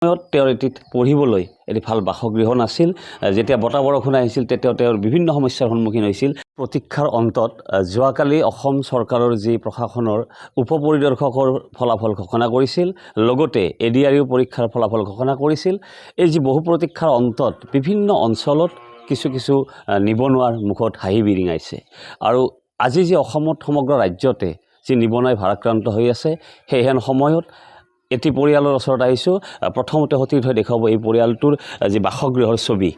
তেওঁৰ এটিত পঢ়িবলৈ এটি ভাল বাসগৃহ নাছিল যেতিয়া বতাহ বৰষুণ আহিছিল তেতিয়া তেওঁৰ বিভিন্ন সমস্যাৰ সন্মুখীন হৈছিল প্ৰতীক্ষাৰ অন্তত যোৱাকালি অসম চৰকাৰৰ যি প্ৰশাসনৰ উপপৰিদৰ্শকৰ ফলাফল ঘোষণা কৰিছিল লগতে এডিআৰইউ পৰীক্ষাৰ ফলাফল ঘোষণা কৰিছিল এই যি বহু প্ৰতীক্ষাৰ অন্তত বিভিন্ন অঞ্চলত কিছু নিবনুৱাৰ মুখত হাঁহি বিৰিঙাইছে আৰু আজি যি অসমত সমগ্ৰ ৰাজ্যতে যি নিবনুৱাই ভাৰাক্ৰান্ত হৈ আছে সেইহেন সময়ত এটি পৰিয়ালৰ ওচৰত আহিছোঁ প্ৰথমতে সতীৰ্থ দেখাব এই পৰিয়ালটোৰ যি বাসগৃহৰ ছবি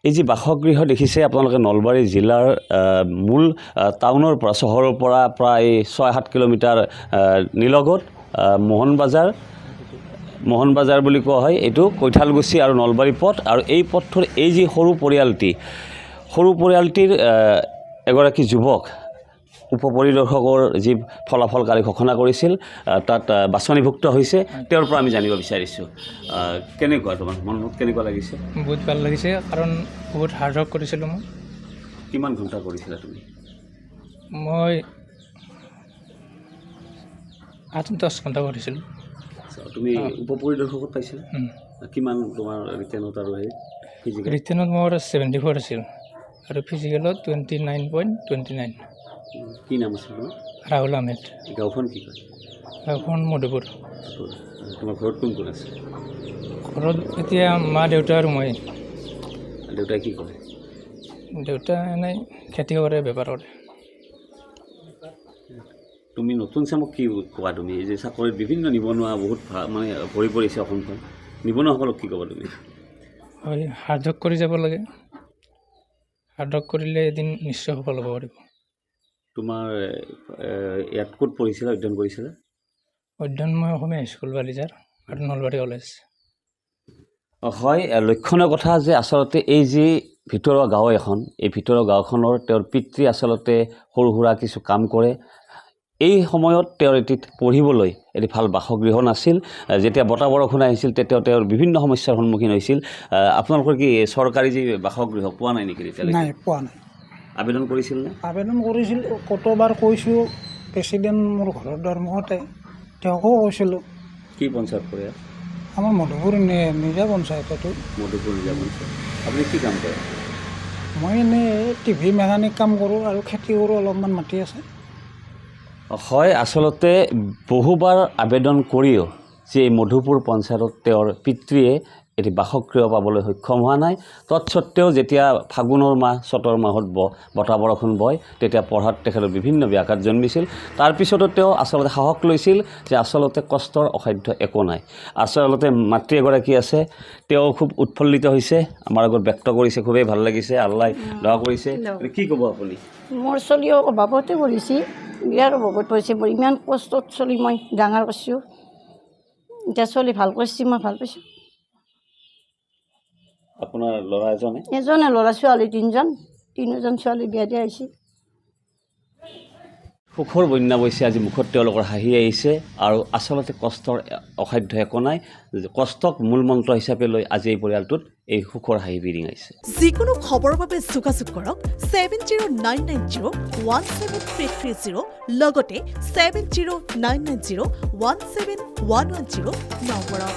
এই যি বাসগৃহ দেখিছে আপোনালোকে নলবাৰী জিলাৰ মূল টাউনৰ পৰা চহৰৰ পৰা প্ৰায় ৬-৭ কিলোমিটাৰ নিলগত মোহন বাজাৰ বুলি কোৱা হয় এইটো কৈঠালগুছি আৰু নলবাৰী পথ আৰু এই পথটোৰ এই যি সৰু পৰিয়ালটিৰ এগৰাকী যুৱক উপপৰিদৰ্শকৰ যি ফলাফল কালি ঘোষণা কৰিছিল তাত বাছনিভুক্ত হৈছে তেওঁৰ পৰা আমি জানিব বিচাৰিছোঁ কেনেকুৱা তোমাৰ মনত কেনেকুৱা লাগিছে বহুত ভাল লাগিছে কাৰণ বহুত হাৰ্ড ৱৰ্ক কৰিছিলোঁ মই কিমান ঘণ্টা কৰিছিলা তুমি মই 8-10 ঘণ্টা কৰিছিলোঁ তুমি উপপৰিদৰ্শকত পাইছিলা কিমান তোমাৰ ৰিটেনত আৰু ফিজিকেল ৰিটেনত মোৰ 74 আছিল আৰু ফিজিকেলত 29.29 কি নাম আছিল তোমাৰ ৰাহুল আহমেদ গাঁওখন কি কয় গাঁওখন মধুপুৰ তোমাৰ ঘৰত কোন কোন আছে ঘৰত এতিয়া মা দেউতা আৰু মই দেউতাই কি কৰে দেউতা এনেই খেতি কৰে বেপাৰ কৰে তুমি নতুন চামক কি কোৱা তুমি এই যে চাকৰিত বিভিন্ন নিবনুৱা বহুত মানে ভৰি পৰিছে অসমখন নিবনুৱাসকলক কি ক'বা তুমি হয় হাৰ্ড ৱৰ্ক কৰি যাব লাগে হাৰ্ড ৱৰ্ক কৰিলে এদিন নিশ্চয় সফল হ'ব পাৰিব তোমাৰ ইয়াত ক'ত পঢ়িছিলা অধ্যয়ন কৰিছিলা অধ্যয়ন মই অসমীয়া স্কুল বালিজাৰ আৰু নলবাৰী কলেজ হয় লক্ষণীয় কথা যে আচলতে এই যি ভিতৰুৱা গাঁও এখন এই ভিতৰুৱা গাঁওখনৰ তেওঁৰ পিতৃ আচলতে সৰু সুৰা কিছু কাম কৰে এই সময়ত তেওঁৰ এটিত পঢ়িবলৈ এটি ভাল বাসগৃহ নাছিল যেতিয়া বতাহ বৰষুণ আহিছিল তেতিয়া তেওঁৰ বিভিন্ন সমস্যাৰ সন্মুখীন হৈছিল আপোনালোকৰ কি চৰকাৰী যি বাসগৃহ পোৱা নাই নেকি এতিয়ালৈকে নাই পোৱা নাই আবেদন কৰিছিল নে আবেদন কৰিছিল কতবাৰ কৈছোঁ প্ৰেচিডেণ্ট মোৰ ঘৰৰ দৰমহতে তেওঁকো কৈছিলোঁ কি পঞ্চায়ত কৰে আমাৰ মধুপুৰ নিজা পঞ্চায়ততো মধুপুৰ নিজা পঞ্চায়ত আপুনি কি কাম কৰে মই এনেই টিভি মেকানিক কাম কৰোঁ আৰু খেতি কৰোঁ অলপমান মাটি আছে হয় আচলতে বহুবাৰ আবেদন কৰিও যে এই মধুপুৰ পঞ্চায়তত তেওঁৰ পিতৃয়ে এটি বাসগৃহ পাবলৈ সক্ষম হোৱা নাই তৎসত্ত্বেও যেতিয়া ফাগুনৰ মাহ চতৰ মাহত বতাহ বৰষুণ বয় তেতিয়া পঢ়াত তেখেতৰ বিভিন্ন ব্যাঘাত জন্মিছিল তাৰপিছতো তেওঁ আচলতে সাহস লৈছিল যে আচলতে কষ্টৰ অসাধ্য একো নাই আচলতে মাতৃ এগৰাকী আছে তেওঁ খুব উৎফুল্লিত হৈছে আমাৰ আগত ব্যক্ত কৰিছে খুবেই ভাল লাগিছে আল্লাহ দোৱা কৰিছে কি ক'ব আপুনি মোৰ চলিও অভাৱতে পৰিছে বিয়াৰ অভাৱত পৰিছে মোৰ ইমান কষ্টত চলি মই ডাঙৰ কৰিছোঁ এতিয়া চলি ভাল কৰিছে মই ভাল পাইছোঁ আপোনাৰ ল'ৰা এজনে ল'ৰা ছোৱালী তিনিজন ছোৱালী বিয়া দিয়া আহিছে সুখৰ বন্যা বৈছে আজি মুখত তেওঁলোকৰ হাঁহি আহিছে আৰু আচলতে কষ্টৰ অসাধ্য একো নাই কষ্টক মূল মন্ত্ৰ হিচাপে লৈ আজি এই পৰিয়ালটোত এই সুখৰ হাঁহি বিৰিঙাইছে যিকোনো খবৰৰ বাবে যোগাযোগ কৰক 7099017330 লগতে 7099017110 নম্বৰত